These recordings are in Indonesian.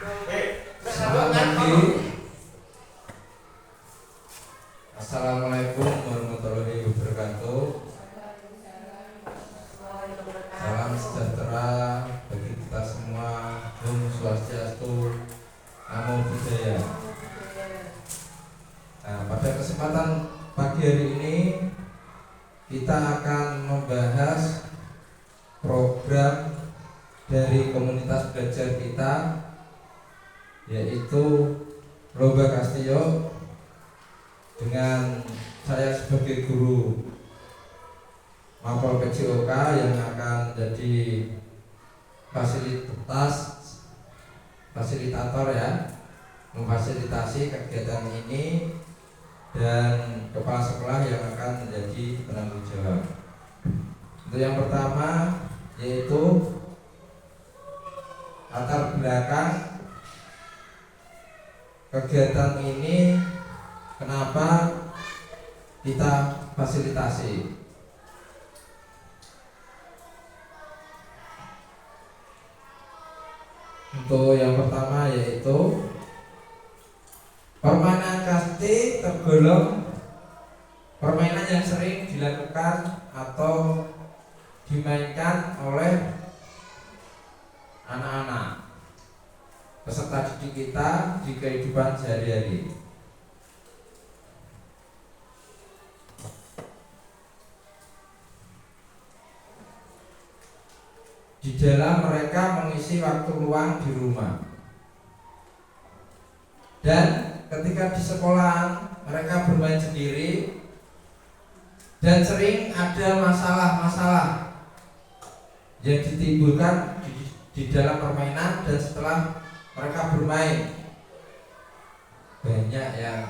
Selamat pagi. Assalamualaikum warahmatullahi wabarakatuh. Salam sejahtera bagi kita semua. Om Swastiastu, Namo Buddhaya. Nah, pada kesempatan pagi hari ini kita akan membahas program dari komunitas belajar kita, yaitu Lomba Castillo, dengan saya sebagai guru Mapol PJOK yang akan jadi fasilitator ya, memfasilitasi kegiatan ini, dan kepala sekolah yang akan menjadi penanggung jawab. Untuk yang pertama yaitu latar belakang kegiatan ini, kenapa kita fasilitasi. Untuk yang pertama yaitu permainan kasti tergolong permainan yang sering dilakukan atau dimainkan oleh anak-anak peserta didik kita di kehidupan sehari-hari. Di dalam mereka mengisi waktu luang di rumah, dan ketika di sekolahan mereka bermain sendiri, dan sering ada masalah-masalah yang ditimbulkan di dalam permainan, dan setelah mereka bermain banyak yang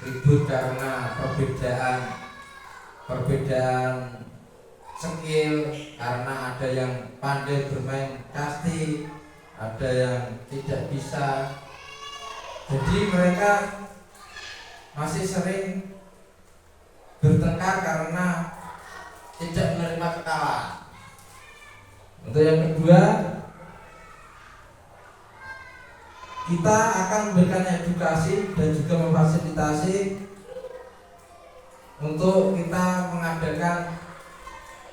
ribut karena perbedaan skill, karena ada yang pandai bermain kasti, ada yang tidak bisa. Jadi mereka masih sering bertengkar karena tidak menerima kekalahan. Untuk yang kedua, kita akan memberikan edukasi dan juga memfasilitasi untuk kita mengadakan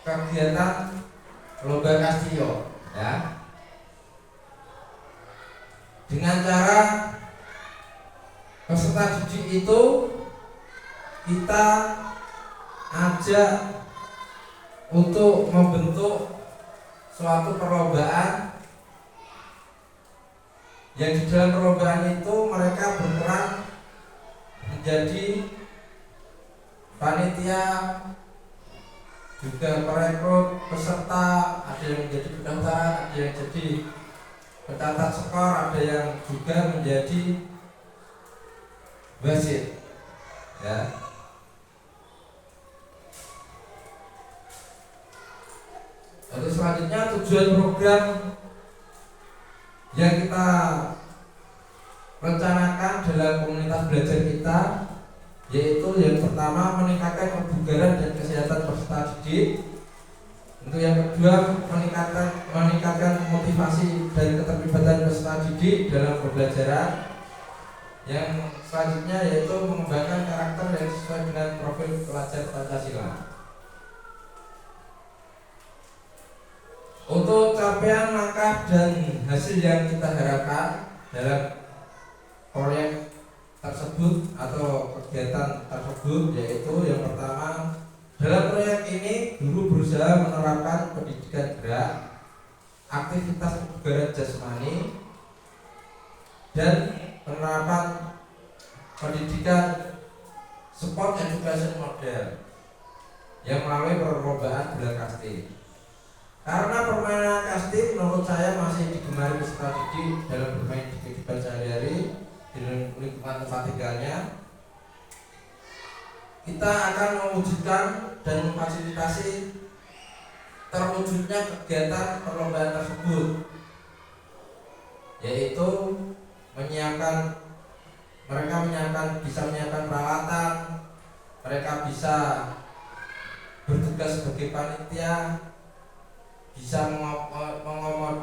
kegiatan Lomba Castillo ya, dengan cara peserta didik itu kita ajak untuk membentuk suatu perlombaan, yang di dalam perlombaan itu mereka berperan menjadi panitia, juga perekrut peserta, ada yang menjadi pendaftaran, ada yang jadi pencatat skor, ada yang juga menjadi wasit ya. Lalu selanjutnya tujuan program yang kita rencanakan dalam komunitas belajar kita, yaitu yang pertama meningkatkan kebugaran dan kesehatan peserta didik. Untuk yang kedua meningkatkan motivasi dan keterlibatan peserta didik dalam pembelajaran. Yang selanjutnya yaitu mengembangkan karakter yang sesuai dengan profil pelajar Pancasila. Untuk capaian langkah dan hasil yang kita harapkan dalam proyek tersebut atau kegiatan tersebut, yaitu yang pertama, dalam proyek ini guru berusaha menerapkan pendidikan gerak, aktivitas kebugaran jasmani, dan penerapan pendidikan sport education model yang melalui perlombaan bola kasti. Karena permainan kasti menurut saya masih digemari peserta didik dalam bermain di kehidupan sehari-hari di lingkungan tempat tinggalnya, kita akan mewujudkan dan memfasilitasi terwujudnya kegiatan perlombaan tersebut, yaitu mereka bisa menyiapkan peralatan, mereka bisa bertugas sebagai panitia, bisa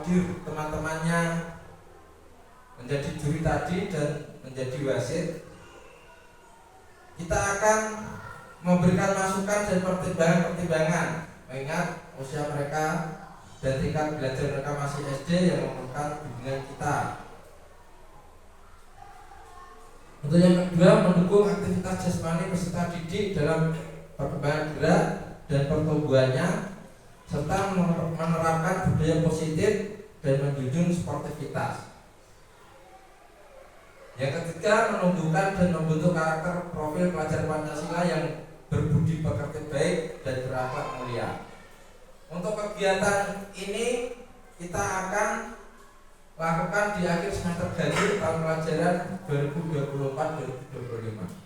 mengakomodir teman-temannya menjadi juri tadi dan menjadi wasit. Kita akan memberikan masukan dan pertimbangan-pertimbangan mengingat usia mereka dan tingkat belajar mereka masih SD yang memerlukan bimbingan kita. Untuk yang kedua, mendukung aktivitas jasmani peserta didik dalam perkembangan gerak dan pertumbuhannya serta menerapkan budaya positif dan menjunjung sportivitas. Yang ketiga, menumbuhkan dan membentuk karakter profil pelajar Pancasila yang berbudi pekerti baik dan berakhlak mulia. Untuk kegiatan ini kita akan lakukan di akhir semester ganjil tahun pelajaran 2024-2025.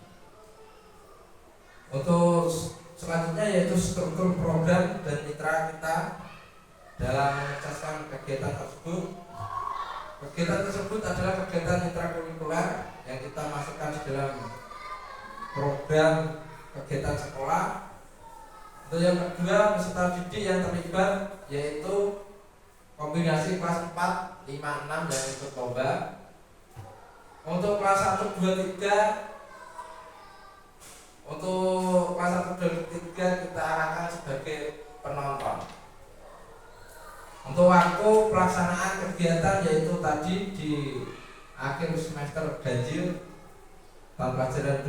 Untuk selanjutnya yaitu struktur program dan mitra kita dalam menyukseskan kegiatan tersebut. Kegiatan tersebut adalah kegiatan mitra kurikuler yang kita masukkan di dalam program kegiatan sekolah. Untuk yang kedua, peserta didik yang terlibat yaitu kombinasi kelas 4, 5, 6 yang ikut lomba. Untuk kelas 1, 2, 3 Untuk kelas 1 dan 3 kita arahkan sebagai penonton. Untuk waktu pelaksanaan kegiatan yaitu tadi di akhir semester ganjil tahun pelajaran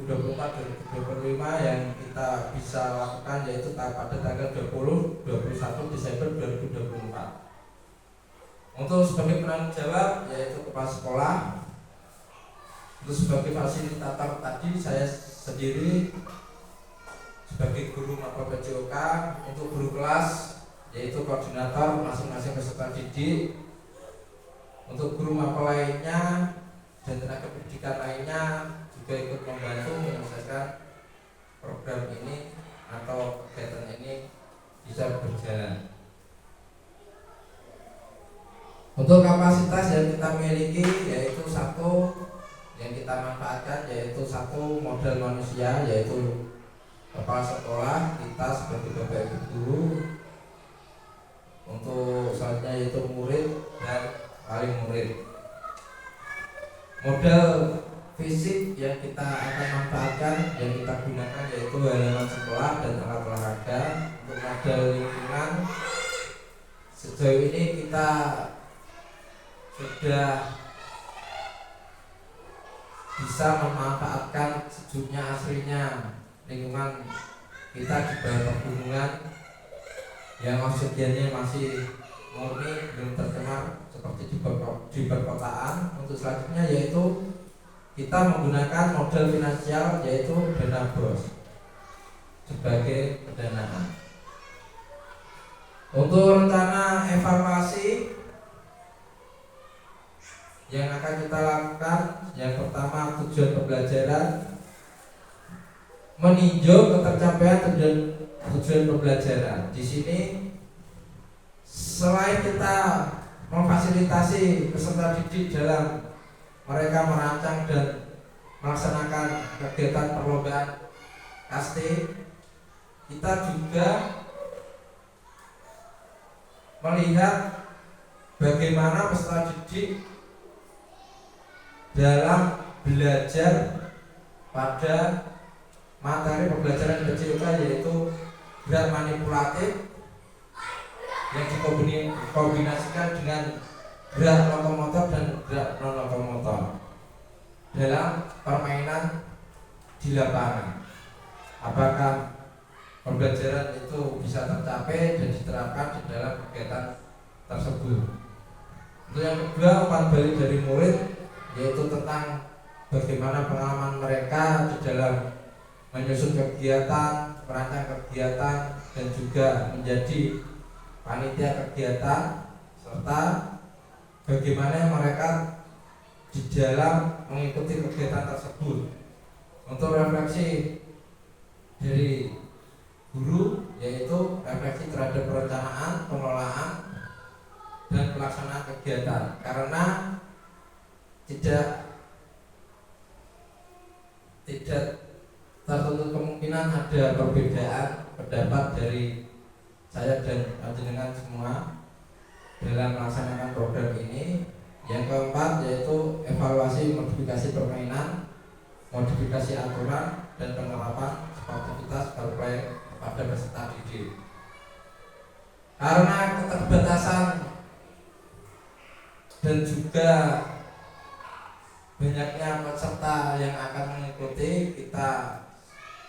2024-2025 yang kita bisa lakukan yaitu pada tanggal 20-21 Desember 2024. Untuk sebagai penanggung jawab yaitu kepala sekolah. Untuk sebagai fasilitator tadi saya sendiri sebagai guru maba PJOK. Untuk guru kelas yaitu koordinator masing-masing peserta didik. Untuk guru maba lainnya dan tenaga pendidikan lainnya juga ikut membantu menyelesaikan program ini atau kegiatan ini bisa berjalan. Untuk kapasitas yang kita miliki yaitu satu yang kita manfaatkan yaitu satu modal manusia yaitu kepala sekolah kita sebagai bapak ibu guru. Untuk selanjutnya yaitu murid dan wali murid. Modal fisik yang kita akan manfaatkan yang kita gunakan yaitu halaman sekolah dan alat olahraga. Untuk modal lingkungan sejauh ini kita sudah bisa memanfaatkan sejuknya aslinya lingkungan kita di bawah pegunungan yang oksigennya masih murni, belum tercemar seperti di perkotaan. Untuk selanjutnya yaitu kita menggunakan modal finansial yaitu dana BOS sebagai pendanaan. Untuk rencana evaluasi yang akan kita lakukan, yang pertama tujuan pembelajaran, meninjau ketercapaian tujuan pembelajaran. Di sini selain kita memfasilitasi peserta didik dalam mereka merancang dan melaksanakan kegiatan perlombaan KASTI, kita juga melihat bagaimana peserta didik dalam belajar pada materi pembelajaran PJOK yaitu gerak manipulatif yang dikombinasikan dengan gerak lokomotor dan gerak non lokomotor dalam permainan di lapangan. Apakah pembelajaran itu bisa tercapai dan diterapkan di dalam kegiatan tersebut? Untuk yang kedua, umpan balik dari murid yaitu tentang bagaimana pengalaman mereka di dalam menyusun kegiatan, merancang kegiatan, dan juga menjadi panitia kegiatan, serta bagaimana mereka di dalam mengikuti kegiatan tersebut. Untuk refleksi dari guru yaitu refleksi terhadap perencanaan, pengelolaan, dan pelaksanaan kegiatan, karena tidak tertutup kemungkinan ada perbedaan pendapat dari saya dan panjenengan semua. dalam melaksanakan program ini. Yang keempat yaitu evaluasi modifikasi permainan, modifikasi aturan, dan penerapan sportivitas berplay kepada peserta didik. Karena keterbatasan dan juga banyaknya peserta yang akan mengikuti, kita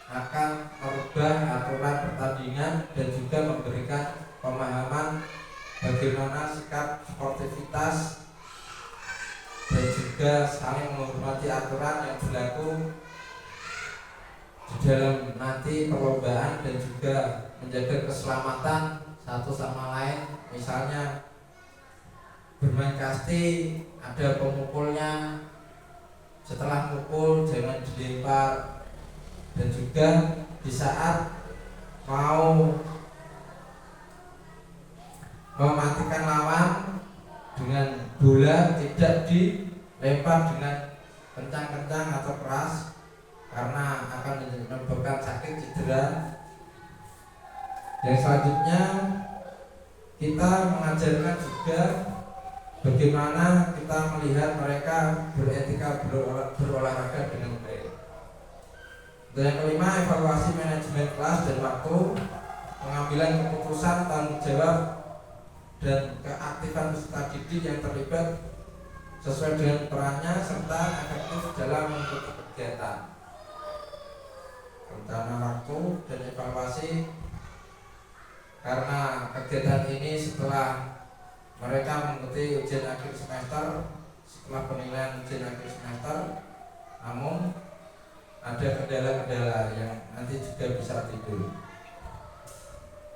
akan merubah aturan pertandingan dan juga memberikan pemahaman bagaimana sikap sportivitas dan juga saling menghormati aturan yang berlaku di dalam nanti perlombaan, dan juga menjaga keselamatan satu sama lain. Misalnya bermain kasti, ada pemukulnya, setelah mukul jangan dilempar, dan juga di saat mau mematikan lawan dengan bola tidak dilempar dengan kencang-kencang atau keras, karena akan menyebabkan sakit, cedera. Yang selanjutnya kita mengajarkan juga bagaimana kita melihat mereka beretika berolahraga dengan baik. Dan yang kelima, evaluasi manajemen kelas dan waktu, pengambilan keputusan, tanggung jawab, dan keaktifan peserta didik yang terlibat sesuai dengan perannya serta efektif dalam mengikuti kegiatan. Rencana waktu dan evaluasi, karena kegiatan ini setelah mereka mengikuti ujian akhir semester, setelah penilaian ujian akhir semester, namun ada kendala-kendala yang nanti juga bisa timbul.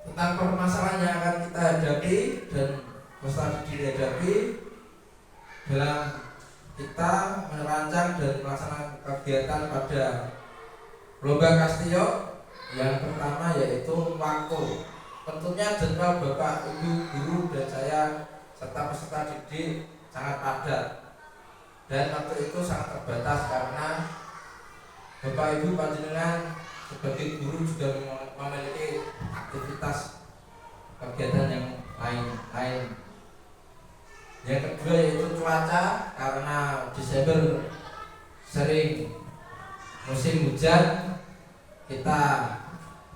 Tentang permasalahan yang akan kita hadapi dan peserta didik hadapi dalam kita merancang dan melaksanakan kegiatan pada lomba Kastio. Yang pertama yaitu waktu. Tentunya jadwal Bapak, Ibu, guru, dan saya serta peserta didik sangat padat, dan waktu itu sangat terbatas karena Bapak Ibu panjenengan sebagai guru juga memiliki aktivitas kegiatan yang lain. Yang kedua yaitu cuaca, karena Desember sering musim hujan, kita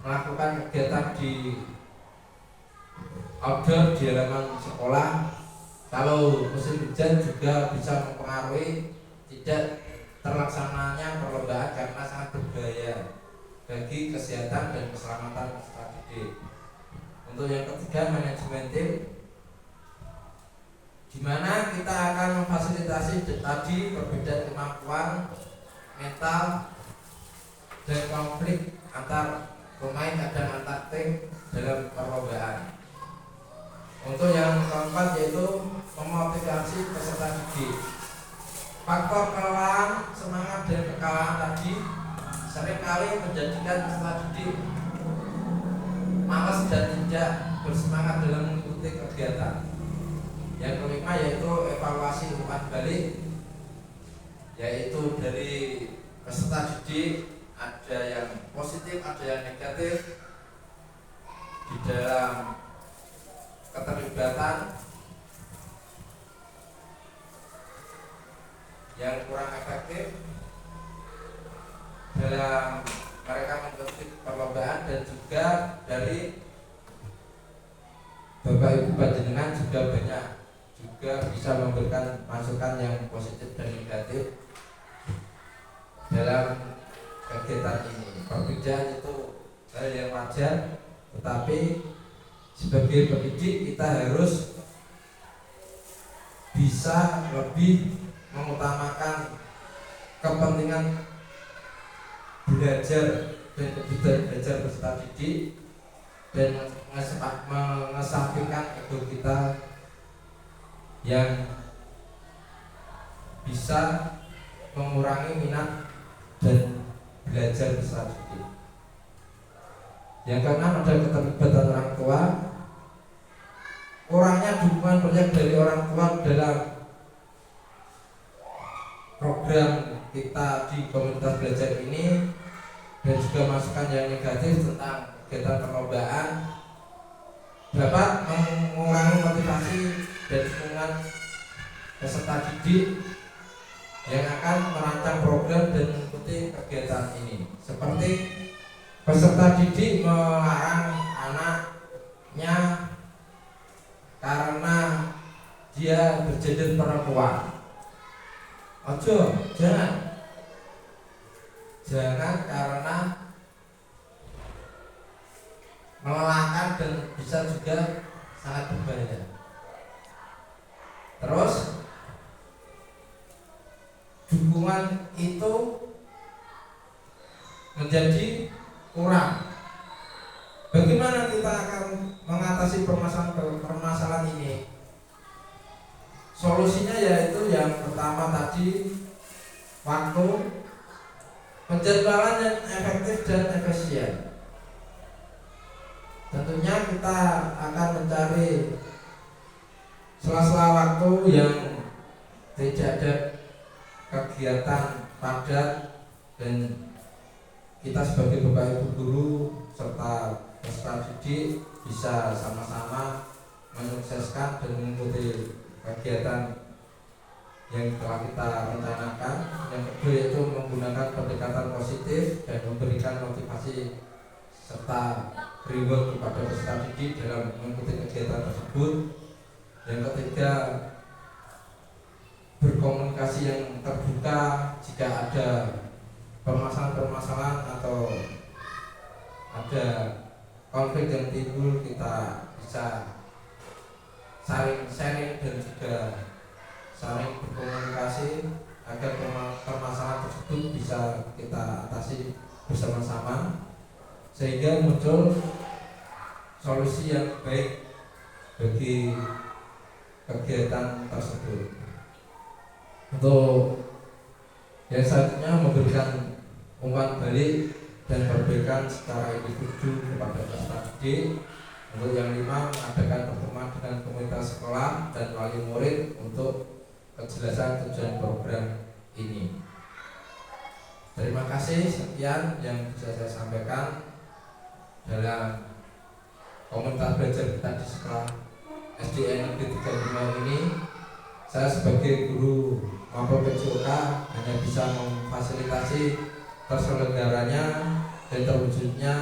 melakukan kegiatan di outdoor di halaman sekolah. Kalau musim hujan juga bisa mempengaruhi tidak terlaksananya perlombaan karena sangat berbahaya bagi kesehatan dan keselamatan peserta didik. Untuk yang ketiga, manajemen tim, di mana kita akan memfasilitasi tadi perbedaan kemampuan mental dan konflik antar pemain dan antar tim dalam perlombaan. Untuk yang keempat yaitu memotivasi peserta didik. Faktor kelelahan, semangat, dan kekalahan tadi seringkali menjadikan peserta didik malas dan tidak bersemangat dalam mengikuti kegiatan. Yang kelima yaitu evaluasi umpan balik, yaitu dari peserta didik ada yang positif, ada yang negatif di dalam keterlibatan, yang kurang efektif dalam mereka mengikuti perlombaan, dan juga dari Bapak Ibu panjenengan juga banyak juga bisa memberikan masukan yang positif dan negatif dalam kegiatan ini. Perbedaan itu hal yang wajar, tetapi sebagai pendidik kita harus bisa lebih mengutamakan kepentingan belajar dan kebutuhan belajar peserta didik, dan mengesampingkan ego kita yang bisa mengurangi minat dan belajar peserta didik. Yang keenam, ada keterlibatan orang tua. Kurangnya dukungan proyek dari orang tua dalam program kita di komunitas belajar ini, dan juga masukan yang negatif tentang kegiatan perlombaan dapat mengurangi motivasi dan dukungan peserta didik yang akan merancang program dan mengikuti kegiatan ini. Seperti peserta didik melarang anaknya karena dia bergender perempuan. Jangan karena melelahkan dan bisa juga sangat berbahaya. Terus dukungan itu menjadi kurang. Bagaimana kita akan mengatasi permasalahan ini? Solusinya yaitu yang pertama tadi, waktu, penjadwalan yang efektif dan efisien. Tentunya kita akan mencari sela-sela waktu yang tidak ada kegiatan padat dan kita sebagai bapak ibu guru serta peserta didik bisa sama-sama menyukseskan dan mengikuti kegiatan yang telah kita rencanakan. Yang kedua yaitu menggunakan pendekatan positif dan memberikan motivasi serta reward kepada peserta didik dalam mengikuti kegiatan tersebut. Yang ketiga, berkomunikasi yang terbuka jika ada permasalahan-permasalahan atau ada konflik yang timbul, kita bisa saling sharing dan juga saling berkomunikasi agar permasalahan tersebut bisa kita atasi bersama-sama sehingga muncul solusi yang baik bagi kegiatan tersebut. Untuk yang selanjutnya memberikan umpan balik dan perbaikan secara individu kepada peserta didik. Untuk yang 5, mengadakan pertemuan dengan komunitas sekolah dan wali murid untuk kejelasan tujuan program ini. Terima kasih, sekian yang bisa saya sampaikan dalam komunitas belajar kita di sekolah SDN Negeri 35 ini. Saya sebagai guru maupun PJOK hanya bisa memfasilitasi terselenggaranya dan terwujudnya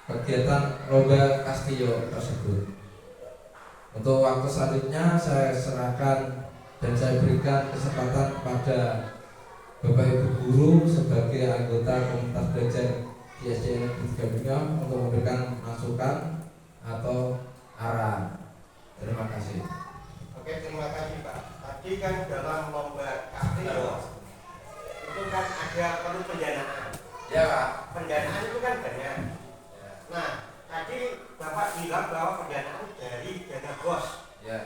kegiatan Lomba Castillo tersebut. Untuk waktu selanjutnya saya serahkan dan saya berikan kesempatan kepada Bapak Ibu guru sebagai anggota komunitas belajar di SDN Negeri 35 untuk memberikan masukan atau arahan. Terima kasih. Oke, terima kasih Pak. Tadi kan dalam Lomba Castillo itu kan ada perlu pendanaan. Ya Pak. Pendanaan itu kan banyak. Nah, tadi Bapak bilang bahwa pendanaan dari dana BOS. Ya.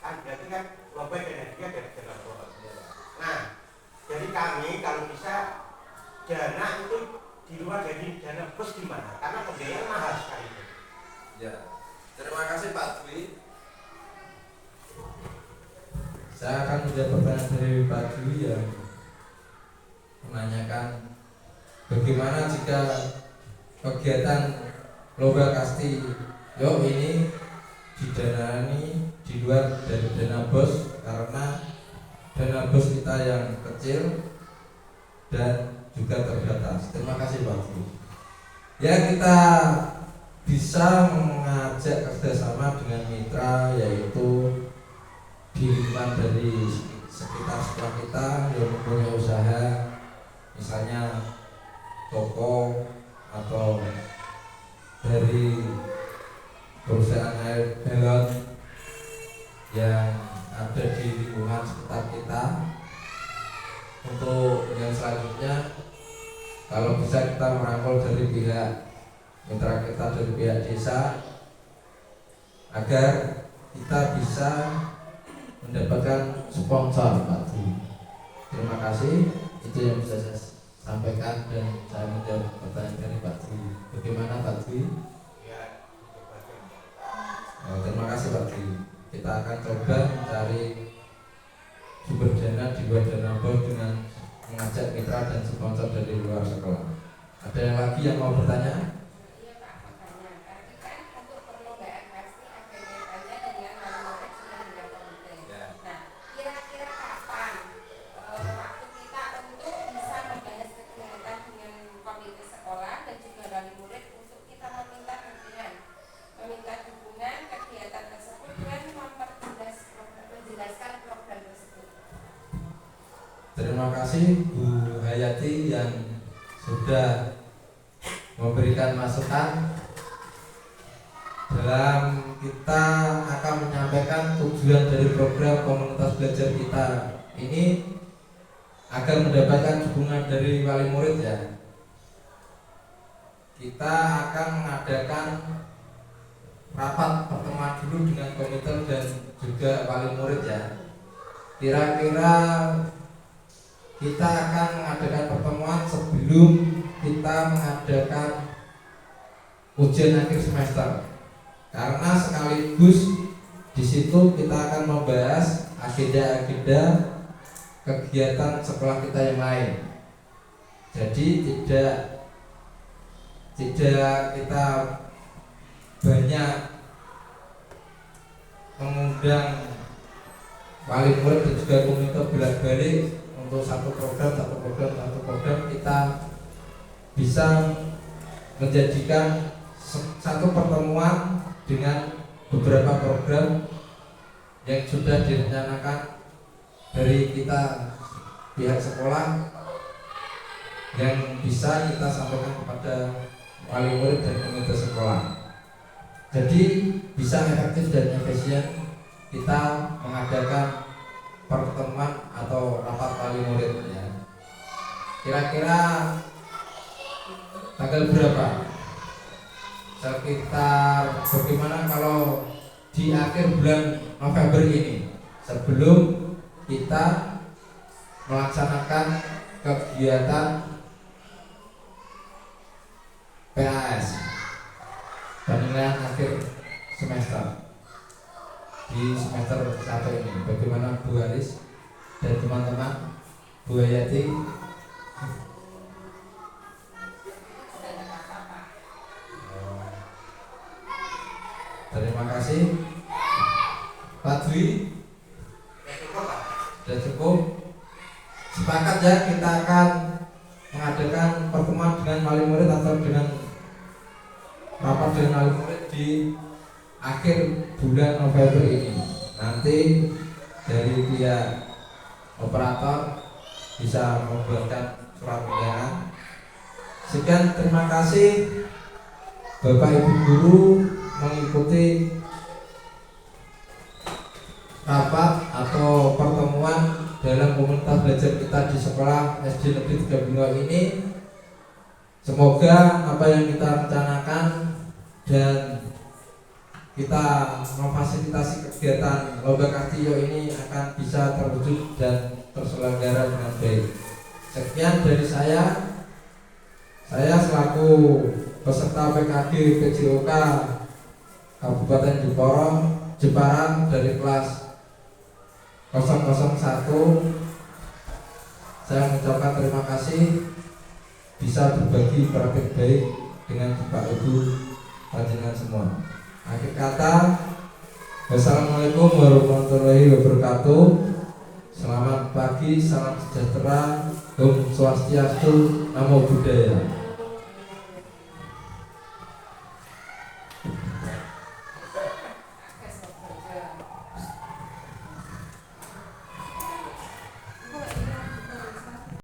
Kan berarti kan lomba dana dia dari dana BOS. Ya. Nah, jadi kami kalau bisa dana itu di luar dari dana BOS gimana? Karena pembiayaan mahal sekali. Ya. Terima kasih Pak Dwi. Saya akan menjawab pertanyaan dari Pak Dwi yang menanyakan bagaimana jika kegiatan Lomba Castillo ini didanani di luar dari dana BOS karena dana BOS kita yang kecil dan juga terbatas. Terima kasih Pak Dwi. Ya, kita bisa mengajak kerjasama dengan mitra, yaitu di lingkungan dari sekitar sekolah kita yang mempunyai usaha, misalnya toko atau dari perusahaan air galon yang ada di lingkungan sekitar kita. Untuk yang selanjutnya, kalau bisa kita merangkul dari pihak mitra kita, dari pihak desa, agar kita bisa mendapatkan sponsor Pak Dwi. Terima kasih. Itu yang bisa saya sampaikan dan saya menjawab pertanyaan dari Pak Dwi. Bagaimana Pak Dwi? Ya, Terima kasih Pak Dwi. Kita akan coba mencari sumber dana di luar dana BOS dengan mengajak mitra dan sponsor dari luar sekolah. Ada yang lagi yang mau bertanya? Iya Pak, makanya kan untuk perlombaan pasti ada kaitannya dengan wali murid dengan terima kasih Bu Hayati yang sudah memberikan masukan dalam kita akan menyampaikan tujuan dari program komunitas belajar kita ini agar mendapatkan dukungan dari wali murid ya. Kita akan mengadakan rapat pertemuan dulu dengan komite dan juga wali murid ya. Kira-kira kita akan mengadakan pertemuan sebelum kita mengadakan ujian akhir semester. Karena sekaligus di situ kita akan membahas agenda-agenda kegiatan sekolah kita yang lain. Jadi tidak kita banyak mengundang wali murid dan juga komite bolak-balik untuk satu program kita bisa menjadikan satu pertemuan dengan beberapa program yang sudah direncanakan dari kita pihak sekolah yang bisa kita sampaikan kepada wali murid dan komite sekolah. Jadi bisa efektif dan efisien kita mengadakan pertemuan atau rapat wali murid ya. Kira-kira tanggal berapa? Sekitar bagaimana kalau di akhir bulan November ini sebelum kita melaksanakan kegiatan PAS penilaian akhir semester di semester 1 ini. Bagaimana Bu Haris dan teman-teman, Bu Hayati? Terima kasih Pak Dwi. Sudah cukup. Sepakat ya kita akan mengadakan pertemuan dengan wali murid atau dengan rapat dengan wali murid di akhir bulan November ini. Nanti dari pihak operator bisa membuatkan surat undangan. Sekian, terima kasih Bapak Ibu guru mengikuti rapat atau pertemuan dalam komunitas belajar kita di sekolah SD Negeri 32 ini. Semoga apa yang kita rencanakan dan kita memfasilitasi kegiatan Lomba Kartio ini akan bisa terwujud dan terselenggara dengan baik. Sekian dari saya selaku peserta PKG PJOK Kabupaten Jepara dari kelas 001, saya mengucapkan terima kasih bisa berbagi praktik baik dengan Bapak Ibu panjenengan semua. Akhir kata, wassalamualaikum warahmatullahi wabarakatuh. Selamat pagi, salam sejahtera, Om Swastiastu, Namo Buddhaya.